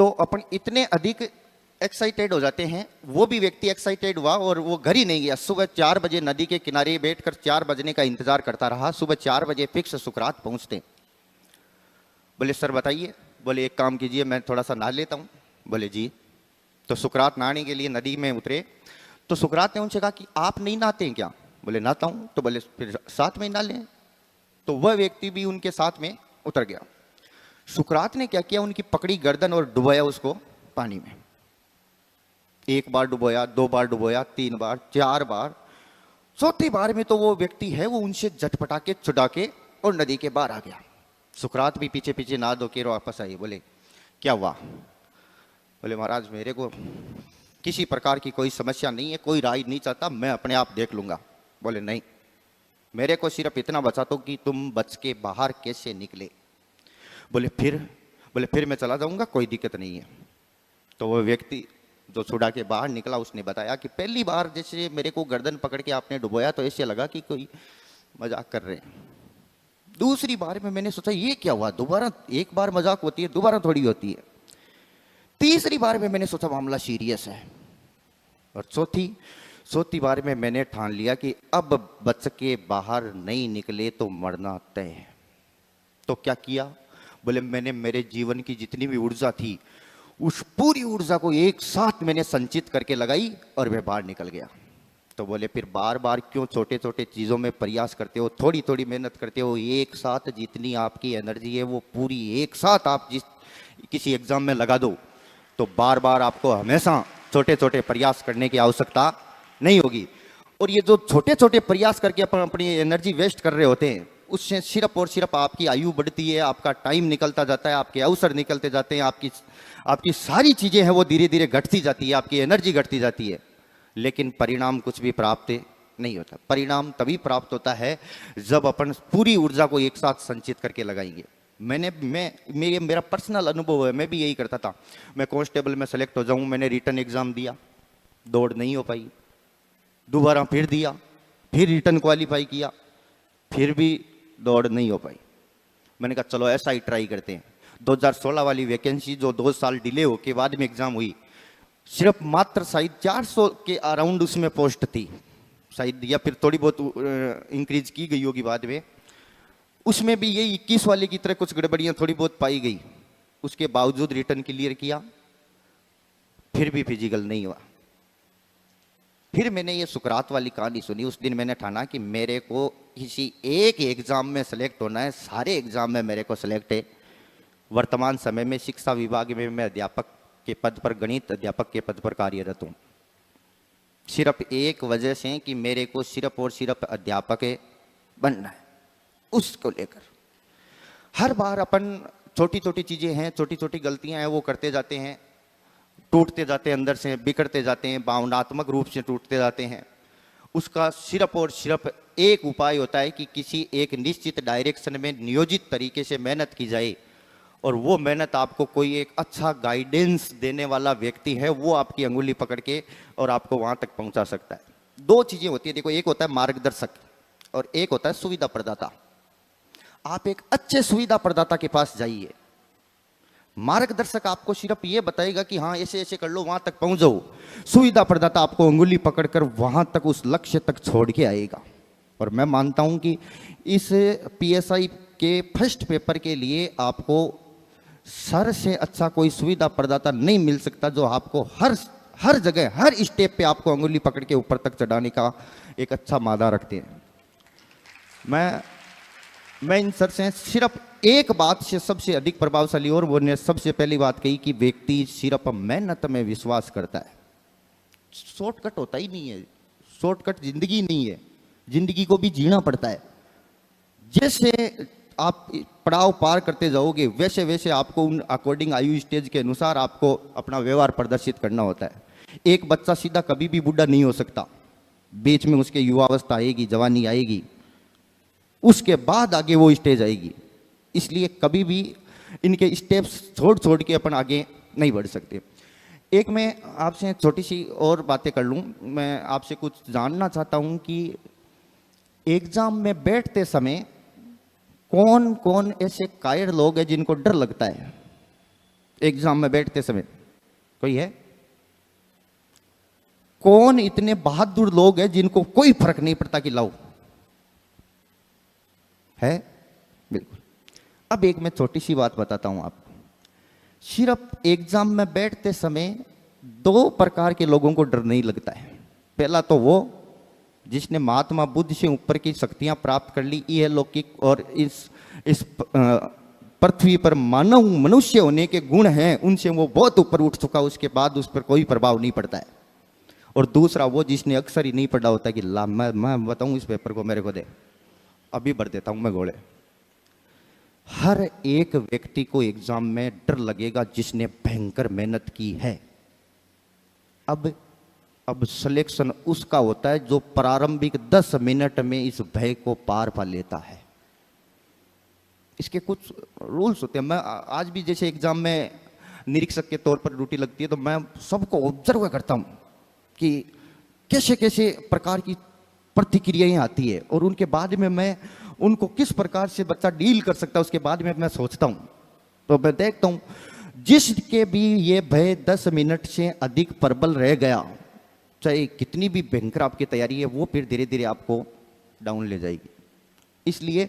तो अपन इतने अधिक एक्साइटेड हो जाते हैं। वो भी व्यक्ति एक्साइटेड हुआ और वो घर ही नहीं गया। सुबह 4 बजे नदी के किनारे बैठकर 4 बजने का इंतजार करता रहा। सुबह 4 बजे फिक्स सुकरात पहुंचते। बोले सर बताइए। बोले एक काम कीजिए, मैं थोड़ा सा नहा लेता हूँ। बोले जी। तो सुकरात नहाने के लिए नदी में उतरे। तो सुकरात ने उनसे कहा कि आप नहीं नहाते हैं क्या? बोले नहाता हूँ। तो बोले फिर साथ में नहा लें। तो वह व्यक्ति भी उनके साथ में उतर गया। सुकरात ने क्या किया, उनकी पकड़ी गर्दन और डुबोया उसको पानी में। 1 बार डुबोया, 2 बार डुबोया, 3 बार, 4 बार। चौथी बार में तो वो व्यक्ति है वो उनसे झटपटा के छुड़ा के और नदी के बाहर आ गया। सुकरात भी पीछे पीछे नहा धो के वापस आई। बोले क्या हुआ? बोले महाराज मेरे को किसी प्रकार की कोई समस्या नहीं है, कोई राय नहीं चाहता, मैं अपने आप देख लूंगा। बोले नहीं, मेरे को सिर्फ इतना बचा दो कि तुम बच के बाहर कैसे निकले। बोले फिर मैं चला जाऊंगा, कोई दिक्कत नहीं है। तो वो व्यक्ति जो छुड़ा के बाहर निकला उसने बताया कि पहली बार जैसे मेरे को गर्दन पकड़ के आपने डुबोया तो ऐसे लगा कि कोई मजाक कर रहे हैं। दूसरी बार में मैंने सोचा ये क्या हुआ, दोबारा एक बार मजाक होती है, दोबारा थोड़ी होती है। तीसरी बार में मैंने सोचा मामला सीरियस है। और चौथी बार में मैंने ठान लिया कि अब बच के बाहर नहीं निकले तो मरना तय है। तो क्या किया? बोले मैंने मेरे जीवन की जितनी भी ऊर्जा थी उस पूरी ऊर्जा को एक साथ मैंने संचित करके लगाई और मैं बाहर निकल गया। तो बोले फिर बार बार क्यों छोटे छोटे चीज़ों में प्रयास करते हो, थोड़ी थोड़ी मेहनत करते हो। एक साथ जितनी आपकी एनर्जी है वो पूरी एक साथ आप किसी एग्जाम में लगा दो तो बार बार आपको हमेशा छोटे छोटे प्रयास करने की आवश्यकता नहीं होगी। और ये जो छोटे छोटे प्रयास करके अपनी एनर्जी वेस्ट कर रहे होते हैं उससे सिर्फ और सिर्फ आपकी आयु बढ़ती है, आपका टाइम निकलता जाता है, आपके अवसर निकलते जाते हैं, आपकी सारी चीज़ें हैं वो धीरे धीरे घटती जाती है, आपकी एनर्जी घटती जाती है, लेकिन परिणाम कुछ भी प्राप्त नहीं होता। परिणाम तभी प्राप्त होता है जब अपन पूरी ऊर्जा को एक साथ संचित करके लगाएंगे। मेरा पर्सनल अनुभव है, मैं भी यही करता था। मैं कांस्टेबल में सेलेक्ट हो जाऊं, मैंने रिटर्न एग्जाम दिया, दौड़ नहीं हो पाई। दोबारा फिर दिया, फिर रिटर्न क्वालिफाई किया, फिर भी दौड़ नहीं हो पाई। मैंने कहा चलो ऐसा ही ट्राई करते हैं। 2016 वाली वैकेंसी जो 2 साल डिले हो के बाद में एग्जाम हुई, सिर्फ मात्र शायद 400 के अराउंड उसमें पोस्ट थी शायद, या फिर थोड़ी बहुत इंक्रीज की गई होगी बाद में। उसमें भी यही 21 वाले की तरह कुछ गड़बड़ियां थोड़ी बहुत पाई गई। उसके बावजूद रिटर्न क्लियर किया, फिर भी फिजिकल नहीं हुआ। फिर मैंने ये सुकरात वाली कहानी सुनी। उस दिन मैंने ठाना कि मेरे को किसी एक एग्जाम में सेलेक्ट होना है, सारे एग्जाम में मेरे को सेलेक्ट है। वर्तमान समय में शिक्षा विभाग में मैं अध्यापक के पद पर, गणित अध्यापक के पद पर कार्यरत हूँ। सिर्फ एक वजह से कि मेरे को सिर्फ और सिर्फ अध्यापक बनना है। उसको लेकर हर बार अपन छोटी छोटी चीज़ें हैं, छोटी छोटी गलतियां हैं वो करते जाते हैं, टूटते जाते हैं, अंदर से बिखरते जाते हैं, भावनात्मक रूप से टूटते जाते हैं। उसका सिर्फ और सिर्फ एक उपाय होता है कि किसी एक निश्चित डायरेक्शन में नियोजित तरीके से मेहनत की जाए और वो मेहनत आपको कोई एक अच्छा गाइडेंस देने वाला व्यक्ति है वो आपकी अंगुली पकड़ के और आपको वहाँ तक पहुँचा सकता है। 2 चीज़ें होती है, देखो, एक होता है मार्गदर्शक और एक होता है सुविधा प्रदाता। आप एक अच्छे सुविधा प्रदाता के पास जाइए। मार्गदर्शक आपको सिर्फ ये बताएगा कि हाँ ऐसे ऐसे कर लो, वहां तक पहुंच जाओ। सुविधा प्रदाता आपको अंगुली पकड़कर वहां तक, उस लक्ष्य तक छोड़ के आएगा। और मैं मानता हूं कि इस पीएसआई के फर्स्ट पेपर के लिए आपको सर से अच्छा कोई सुविधा प्रदाता नहीं मिल सकता जो आपको हर जगह, हर स्टेप पे आपको अंगुली पकड़ के ऊपर तक चढ़ाने का एक अच्छा मादा रखते हैं। मैं इन सर से सिर्फ एक बात से सबसे अधिक प्रभावशाली, और वो ने सबसे पहली बात कही कि व्यक्ति सिर्फ मेहनत में विश्वास करता है। शॉर्टकट होता ही नहीं है, शॉर्टकट जिंदगी नहीं है, जिंदगी को भी जीना पड़ता है। जैसे आप पड़ाव पार करते जाओगे वैसे वैसे आपको उन अकॉर्डिंग आयु स्टेज के अनुसार आपको अपना व्यवहार प्रदर्शित करना होता है। एक बच्चा सीधा कभी भी बूढ़ा नहीं हो सकता, बीच में उसके युवावस्था आएगी, जवानी आएगी, उसके बाद आगे वो स्टेज आएगी। इसलिए कभी भी इनके स्टेप्स छोड़ छोड़ के अपन आगे नहीं बढ़ सकते। एक मैं आपसे छोटी सी और बातें कर लूँ। मैं आपसे कुछ जानना चाहता हूँ कि एग्जाम में बैठते समय कौन कौन ऐसे कायर लोग हैं जिनको डर लगता है? एग्जाम में बैठते समय कोई है? कौन इतने बहादुर लोग हैं जिनको कोई फर्क नहीं पड़ता कि लाओ? है? बिल्कुल। अब एक मैं छोटी सी बात बताता हूं आपको। सिर्फ एग्जाम में बैठते समय दो प्रकार के लोगों को डर नहीं लगता है। पहला तो वो जिसने महात्मा बुद्ध से ऊपर की शक्तियां प्राप्त कर ली, यह लौकिक और इस पृथ्वी पर मानव मनुष्य होने के गुण हैं, उनसे वो बहुत ऊपर उठ चुका, उसके बाद उस पर कोई प्रभाव नहीं पड़ता है। और दूसरा वो जिसने अक्सर ही नहीं पढ़ा होता कि ला मैं बताऊं इस पेपर को मेरे को दे, अभी भर देता हूं मैं घोड़े। हर एक व्यक्ति को एग्जाम में डर लगेगा जिसने भयंकर मेहनत की है। अब सिलेक्शन उसका होता है जो प्रारंभिक 10 मिनट में इस भय को पार पा लेता है। इसके कुछ रूल्स होते हैं। मैं आज भी जैसे एग्जाम में निरीक्षक के तौर पर ड्यूटी लगती है तो मैं सबको ऑब्जर्व करता हूं कि कैसे कैसे प्रकार की प्रतिक्रियाएं आती है और उनके बाद में मैं उनको किस प्रकार से बच्चा डील कर सकता है उसके बाद में मैं सोचता हूं। तो मैं देखता हूं जिसके भी ये भय 10 मिनट से अधिक प्रबल रह गया, चाहे कितनी भी भयंकर आपकी तैयारी है, वो फिर धीरे धीरे आपको डाउन ले जाएगी। इसलिए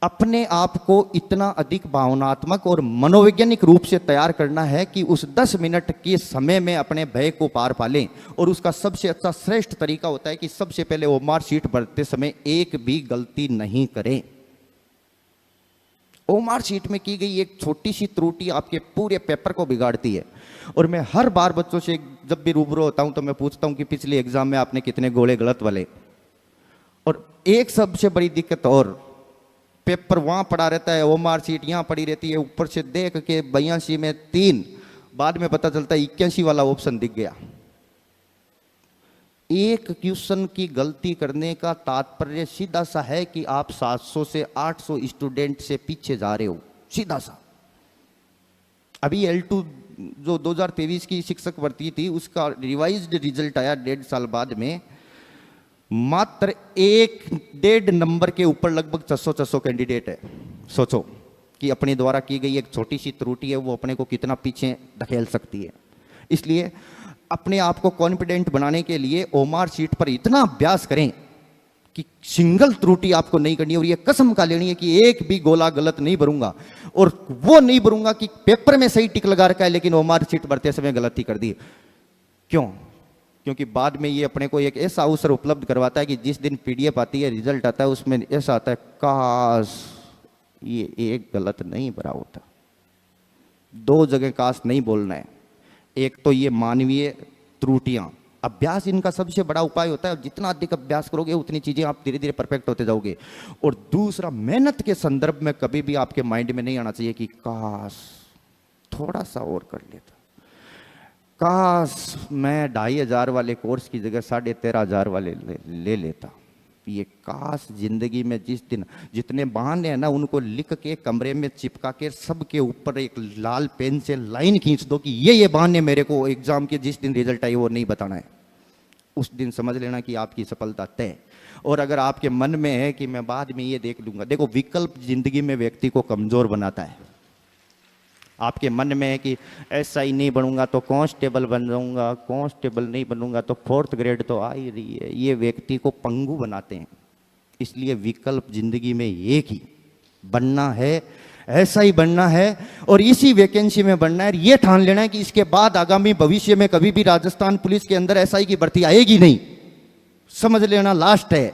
अपने आप को इतना अधिक भावनात्मक और मनोवैज्ञानिक रूप से तैयार करना है कि उस 10 मिनट के समय में अपने भय को पार पा लें। और उसका सबसे अच्छा श्रेष्ठ तरीका होता है कि सबसे पहले ओएमआर शीट भरते समय एक भी गलती नहीं करें। ओएमआर शीट में की गई एक छोटी सी त्रुटि आपके पूरे पेपर को बिगाड़ती है। और मैं हर बार बच्चों से जब भी रूबरू होता हूं तो मैं पूछता हूं कि पिछले एग्जाम में आपने कितने गोले गलत वाले। और एक सबसे बड़ी दिक्कत, और पेपर वहां पड़ा रहता है, ओएमआर शीट यहां पड़ी रहती है, ऊपर से देख के 82 में 3, बाद में पता चलता है 81 वाला ऑप्शन दिख गया। एक क्वेश्चन की गलती करने का तात्पर्य सीधा सा है कि आप 700 से 800 स्टूडेंट से पीछे जा रहे हो, सीधा सा। अभी L2 जो 2023 की शिक्षक भर्ती थी उसका रिवाइज्ड रिजल्ट आया 1.5 साल बाद में, मात्र 1.5 नंबर के ऊपर लगभग 600 कैंडिडेट है। सोचो कि अपने द्वारा की गई एक छोटी सी त्रुटि है वो अपने को कितना पीछे धकेल सकती है। इसलिए अपने आप को कॉन्फिडेंट बनाने के लिए ओएमआर शीट पर इतना अभ्यास करें कि सिंगल त्रुटि आपको नहीं करनी है। और ये कसम खा लेनी है कि एक भी गोला गलत नहीं भरूंगा, और वो नहीं भरूंगा कि पेपर में सही टिक लगा रखा है लेकिन ओएमआर शीट भरते समय गलती कर दी। क्यों? क्योंकि बाद में ये अपने को एक ऐसा अवसर उपलब्ध करवाता है कि जिस दिन पीडीएफ आती है, रिजल्ट आता है, उसमें ऐसा आता है काश ये एक गलत नहीं भरा होता। 2 जगह काश नहीं बोलना है। एक तो ये मानवीय त्रुटियां, अभ्यास इनका सबसे बड़ा उपाय होता है। जितना अधिक अभ्यास करोगे उतनी चीजें आप धीरे धीरे परफेक्ट होते जाओगे। और दूसरा, मेहनत के संदर्भ में कभी भी आपके माइंड में नहीं आना चाहिए कि काश थोड़ा सा और कर लेता, काश मैं 2500 वाले कोर्स की जगह 13,500 वाले ले लेता। ये काश जिंदगी में जिस दिन जितने बहाने हैं ना उनको लिख के कमरे में चिपका के सबके ऊपर एक लाल पेन से लाइन खींच दो कि ये बहाने मेरे को एग्जाम के जिस दिन रिजल्ट आई वो नहीं बताना है। उस दिन समझ लेना कि आपकी सफलता तय। और अगर आपके मन में है कि मैं बाद में ये देख लूंगा, देखो विकल्प जिंदगी में व्यक्ति को कमजोर बनाता है। आपके मन में है कि ऐसा ही नहीं बनूंगा तो कांस्टेबल बन जाऊंगा, कांस्टेबल नहीं बनूंगा तो 4th ग्रेड तो आ ही रही है, ये व्यक्ति को पंगु बनाते हैं। इसलिए विकल्प जिंदगी में एक ही बनना है, ऐसा ही बनना है और इसी वैकेंसी में बनना है। ये ठान लेना है कि इसके बाद आगामी भविष्य में कभी भी राजस्थान पुलिस के अंदर एसआई की भर्ती आएगी नहीं। समझ लेना लास्ट है।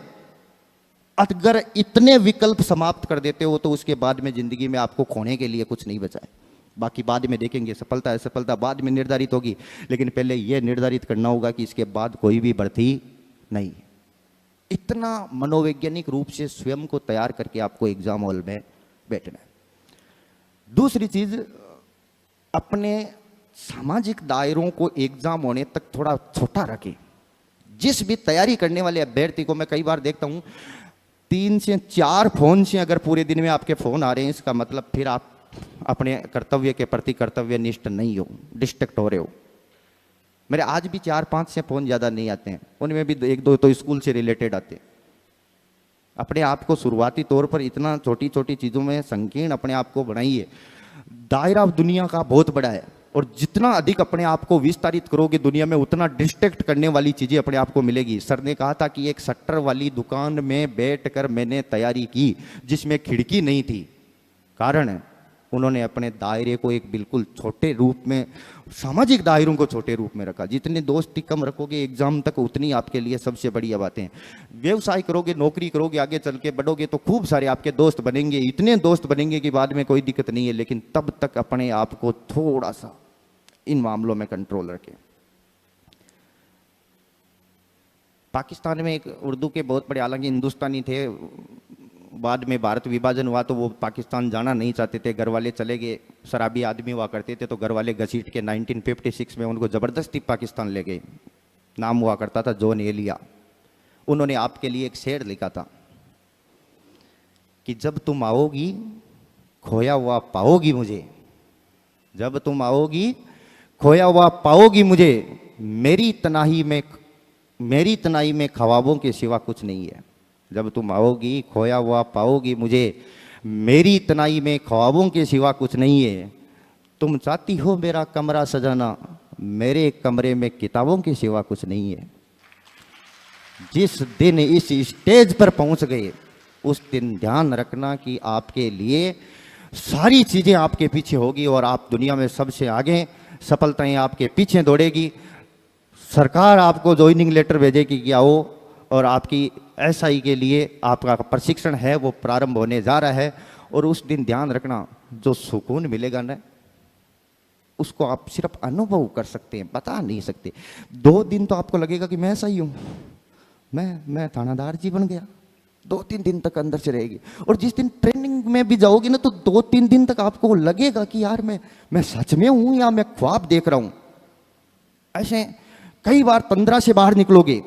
अगर इतने विकल्प समाप्त कर देते हो तो उसके बाद में जिंदगी में आपको खोने के लिए कुछ नहीं बचा है। बाकी बाद में देखेंगे, सफलता है सफलता बाद में निर्धारित होगी, लेकिन पहले यह निर्धारित करना होगा कि इसके बाद कोई भी भर्ती नहीं। इतना मनोवैज्ञानिक रूप से स्वयं को तैयार करके आपको एग्जाम हॉल में बैठना है। दूसरी चीज, अपने सामाजिक दायरों को एग्जाम होने तक थोड़ा छोटा रखें। जिस भी तैयारी करने वाले अभ्यर्थी को मैं कई बार देखता हूं 3 से 4 फोन से अगर पूरे दिन में आपके फोन आ रहे हैं, इसका मतलब फिर आप अपने कर्तव्य के प्रति कर्तव्यनिष्ठ नहीं हो, डिस्ट्रैक्ट हो रहे हो। मेरे आज भी 4-5 से फोन ज्यादा नहीं आते हैं, उनमें भी 1-2 तो स्कूल से रिलेटेड आते हैं। अपने आप को शुरुआती तौर पर इतना छोटी छोटी चीजों में संकीर्ण अपने आप को बनाइए। दायरा दुनिया का बहुत बड़ा है और जितना अधिक अपने आप को विस्तारित करोगे दुनिया में उतना डिस्ट्रैक्ट करने वाली चीजें अपने आप को मिलेगी। सर ने कहा था कि एक शटर वाली दुकान में बैठकर मैंने तैयारी की जिसमें खिड़की नहीं थी, कारण उन्होंने अपने दायरे को एक बिल्कुल छोटे रूप में, सामाजिक दायरों को छोटे रूप में रखा। जितने दोस्ती कम रखोगे एग्जाम तक उतनी आपके लिए सबसे बढ़िया बातें। व्यवसाय करोगे, नौकरी करोगे, आगे चल के बढ़ोगे तो खूब सारे आपके दोस्त बनेंगे, इतने दोस्त बनेंगे कि बाद में कोई दिक्कत नहीं है, लेकिन तब तक अपने आप को थोड़ा सा इन मामलों में कंट्रोल रखें। पाकिस्तान में एक उर्दू के बहुत बड़े, हालांकि हिंदुस्तानी थे, बाद में भारत विभाजन हुआ तो वो पाकिस्तान जाना नहीं चाहते थे, घर वाले चले गए, शराबी आदमी हुआ करते थे तो घर वाले घसीट के 1956 में उनको ज़बरदस्ती पाकिस्तान ले गए। नाम हुआ करता था जॉन एलिया। उन्होंने आपके लिए एक शेर लिखा था कि जब तुम आओगी खोया हुआ पाओगी मुझे, जब तुम आओगी खोया हुआ पाओगी मुझे, मेरी तनाई में ख्वाबों के सिवा कुछ नहीं है। जब तुम आओगी खोया हुआ पाओगी मुझे, मेरी तनाई में ख्वाबों के सिवा कुछ नहीं है। तुम चाहती हो मेरा कमरा सजाना, मेरे कमरे में किताबों के सिवा कुछ नहीं है। जिस दिन इस स्टेज पर पहुंच गए उस दिन ध्यान रखना कि आपके लिए सारी चीजें आपके पीछे होगी और आप दुनिया में सबसे आगे, सफलताएं आपके पीछे दौड़ेगी। सरकार आपको ज्वाइनिंग लेटर भेजेगी कि आओ, और आपकी एसआई के लिए आपका प्रशिक्षण है वो प्रारंभ होने जा रहा है। और उस दिन ध्यान रखना जो सुकून मिलेगा ना उसको आप सिर्फ अनुभव कर सकते हैं, बता नहीं सकते। 2 दिन तो आपको लगेगा कि मैं सही हूं, मैं थानादार जी बन गया, 2-3 दिन तक अंदर से रहेगी। और जिस दिन ट्रेनिंग में भी जाओगी ना तो 2-3 दिन तक आपको लगेगा कि यार मैं सच में हूं या मैं ख्वाब देख रहा हूं। ऐसे कई बार 15 से बाहर निकलोगे।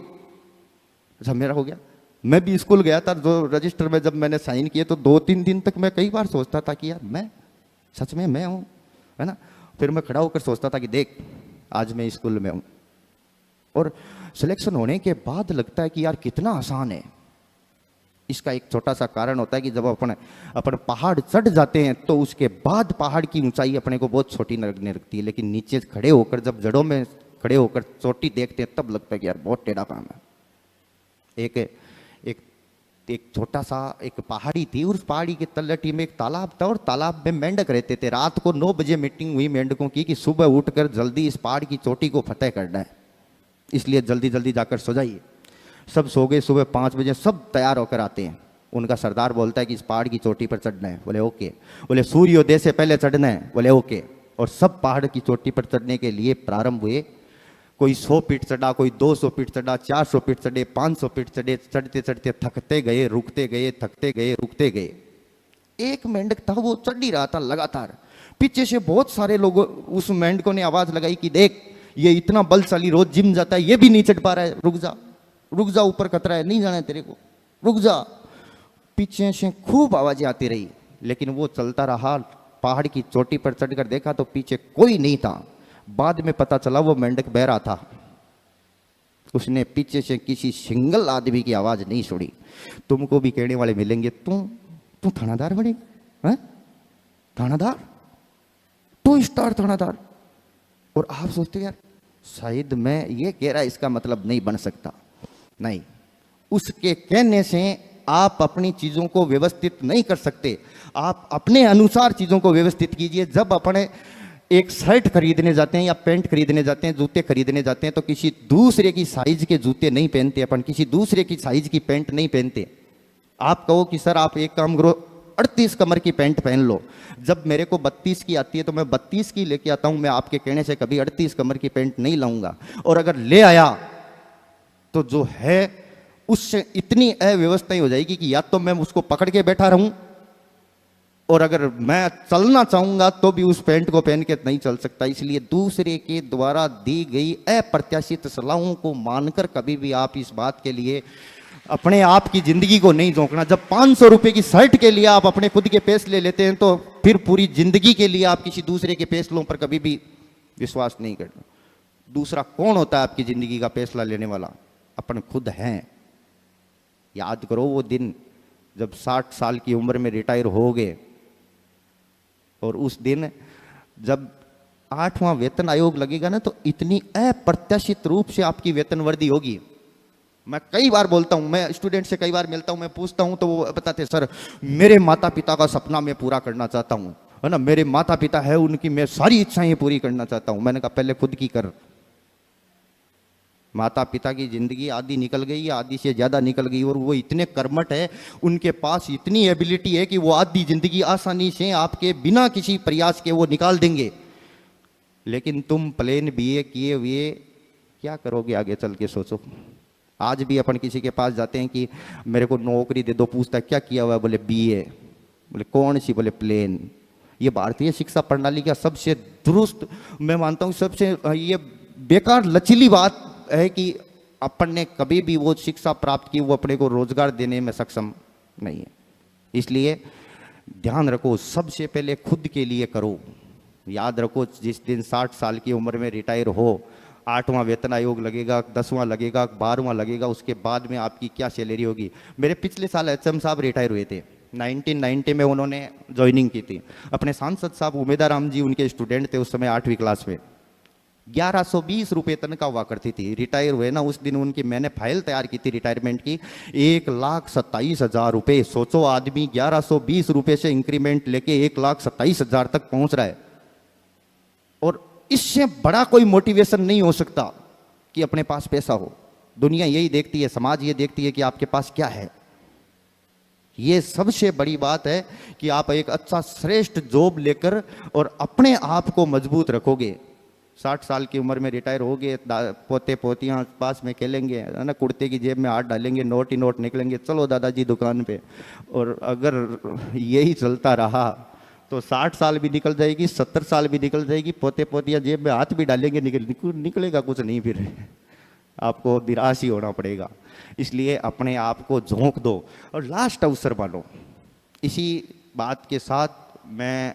अच्छा मेरा हो गया, मैं भी स्कूल गया था, जो रजिस्टर में जब मैंने साइन किए तो 2-3 दिन तक मैं कई बार सोचता था कि यार मैं सच में मैं हूं, है ना। फिर मैं खड़ा होकर सोचता था कि देख आज मैं स्कूल में हूं। और सिलेक्शन होने के बाद लगता है कि यार कितना आसान है। इसका एक छोटा सा कारण होता है कि जब अपन पहाड़ चढ़ जाते हैं तो उसके बाद पहाड़ की ऊंचाई अपने को बहुत छोटी लगने लगती है, लेकिन नीचे खड़े होकर जब जड़ों में खड़े होकर चोटी देखते हैं तब लगता है कि यार बहुत टेढ़ा काम है। एक छोटा सा एक पहाड़ी थी, उस पहाड़ी के तलहटी में एक तालाब था और तालाब में मेंढक रहते थे। रात को 9 बजे मीटिंग हुई मेंढकों की कि सुबह उठकर जल्दी इस पहाड़ की चोटी को फतेह करना है, इसलिए जल्दी जल्दी जाकर सो जाइए। सब सो गए। सुबह 5 बजे सब तैयार होकर आते हैं। उनका सरदार बोलता है कि इस पहाड़ की चोटी पर चढ़ना है। बोले ओके। बोले सूर्योदय से पहले चढ़ना है। बोले ओके। और सब पहाड़ की चोटी पर चढ़ने के लिए प्रारंभ हुए। कोई 100 फीट चढ़ा, कोई 200 फीट चढ़ा, 400 फीट चढ़े, 500 फीट चढ़े। चढ़ते चढ़ते थकते गए, रुकते गए, थकते गए, रुकते गए। एक मेंढक था वो चढ़ ही रहा था लगातार। पीछे से बहुत सारे लोग, उस मेंढकों ने आवाज लगाई कि देख ये इतना बलशाली, रोज जिम जाता है, ये भी नहीं चढ़ पा रहा है, रुक जा रुक जा, ऊपर खतरा है, नहीं जाना है तेरे को, रुक जा। पीछे से खूब आवाजें आती रही, लेकिन वो चलता रहा। पहाड़ की चोटी पर चढ़कर देखा तो पीछे कोई नहीं था। बाद में पता चला वो मेंढक बह रहा था। उसने पीछे से किसी सिंगल आदमी की आवाज नहीं सुनी। तुमको भी कहने वाले मिलेंगे, तू थानादार बनेगा, थानादार, 2 स्टार थानादार। और आप सोचते यार शायद मैं ये कह रहा, इसका मतलब नहीं बन सकता। नहीं, उसके कहने से आप अपनी चीजों को व्यवस्थित नहीं कर सकते। आप अपने अनुसार चीजों को व्यवस्थित कीजिए। जब अपने एक शर्ट खरीदने जाते हैं या पैंट खरीदने जाते हैं, जूते खरीदने जाते हैं, तो किसी दूसरे की साइज के जूते नहीं पहनते, अपन किसी दूसरे की साइज की पैंट नहीं पहनते। आप कहो कि सर आप एक काम करो, 38 कमर की पैंट पहन लो। जब मेरे को 32 की आती है तो मैं 32 की लेके आता हूं। मैं आपके कहने से कभी 38 कमर की पैंट नहीं लाऊंगा। और अगर ले आया तो जो है उससे इतनी अव्यवस्था हो जाएगी कि या तो मैं उसको पकड़ के बैठा रहूं, और अगर मैं चलना चाहूंगा तो भी उस पैंट को पहन के नहीं चल सकता। इसलिए दूसरे के द्वारा दी गई अप्रत्याशित सलाहों को मानकर कभी भी आप इस बात के लिए अपने आप की जिंदगी को नहीं झोंकना। जब 500 रुपए की शर्ट के लिए आप अपने खुद के फैसले लेते हैं तो फिर पूरी जिंदगी के लिए आप किसी दूसरे के फैसलों पर कभी भी विश्वास नहीं करना। दूसरा कौन होता है आपकी जिंदगी का फैसला लेने वाला? अपन खुद हैं। याद करो वो दिन जब 60 साल की उम्र में रिटायर हो गए, और उस दिन जब 8वां वेतन आयोग लगेगा ना, तो इतनी अप्रत्याशित रूप से आपकी वेतन वृद्धि होगी। मैं कई बार बोलता हूं, मैं स्टूडेंट से कई बार मिलता हूं, मैं पूछता हूं तो वो बताते सर मेरे माता पिता का सपना मैं पूरा करना चाहता हूं, है ना, मेरे माता पिता है उनकी मैं सारी इच्छाएं पूरी करना चाहता हूं। मैंने कहा पहले खुद की कर। माता पिता की जिंदगी आधी निकल गई, आधी से ज्यादा निकल गई, और वो इतने कर्मठ है, उनके पास इतनी एबिलिटी है कि वो आधी जिंदगी आसानी से आपके बिना किसी प्रयास के वो निकाल देंगे। लेकिन तुम प्लेन बीए किए हुए क्या करोगे आगे चल के, सोचो। आज भी अपन किसी के पास जाते हैं कि मेरे को नौकरी दे दो, पूछता है क्या किया हुआ है, बोले बीए, बोले कौन सी, बोले प्लेन। ये भारतीय शिक्षा प्रणाली का सबसे दुरुस्त, मैं मानता हूँ सबसे ये बेकार लचीली बात है कि अपन ने कभी भी वो शिक्षा प्राप्त की वो अपने को रोजगार देने में सक्षम नहीं है। इसलिए ध्यान रखो, सबसे पहले खुद के लिए करो। याद रखो, जिस दिन 60 साल की उम्र में रिटायर हो, 8वां वेतन आयोग लगेगा, 10वां लगेगा, 12वां लगेगा, उसके बाद में आपकी क्या सैलरी होगी। मेरे पिछले साल एचएम साहब रिटायर हुए थे, 1990 में उन्होंने ज्वाइनिंग की थी। अपने सांसद साहब उमेदाराम जी उनके स्टूडेंट थे उस समय 8वीं क्लास में। 1120 रुपये तनख्वाह हुआ करती थी। रिटायर हुए ना उस दिन उनकी मैंने फाइल तैयार की थी रिटायरमेंट की, 1,27,000 रुपये। सोचो, आदमी 1120 रुपये से इंक्रीमेंट लेके 1,27,000 तक पहुंच रहा है। और इससे बड़ा कोई मोटिवेशन नहीं हो सकता कि अपने पास पैसा हो। दुनिया यही देखती है, समाज ये देखती है कि आपके पास क्या है। ये सबसे बड़ी बात है कि आप एक अच्छा श्रेष्ठ जॉब लेकर और अपने आप को मजबूत रखोगे। 60 साल की उम्र में रिटायर हो गए, पोते पोतियाँ पास में खेलेंगे, है ना, कुर्ते की जेब में हाथ डालेंगे, नोट ही नोट निकलेंगे, चलो दादाजी दुकान पे। और अगर यही चलता रहा तो 60 साल भी निकल जाएगी, 70 साल भी निकल जाएगी, पोते पोतियाँ जेब में हाथ भी डालेंगे, निकलेगा कुछ नहीं, फिर आपको निराश ही होना पड़ेगा। इसलिए अपने आप को झोंक दो और लास्ट अवसर मानो। इसी बात के साथ मैं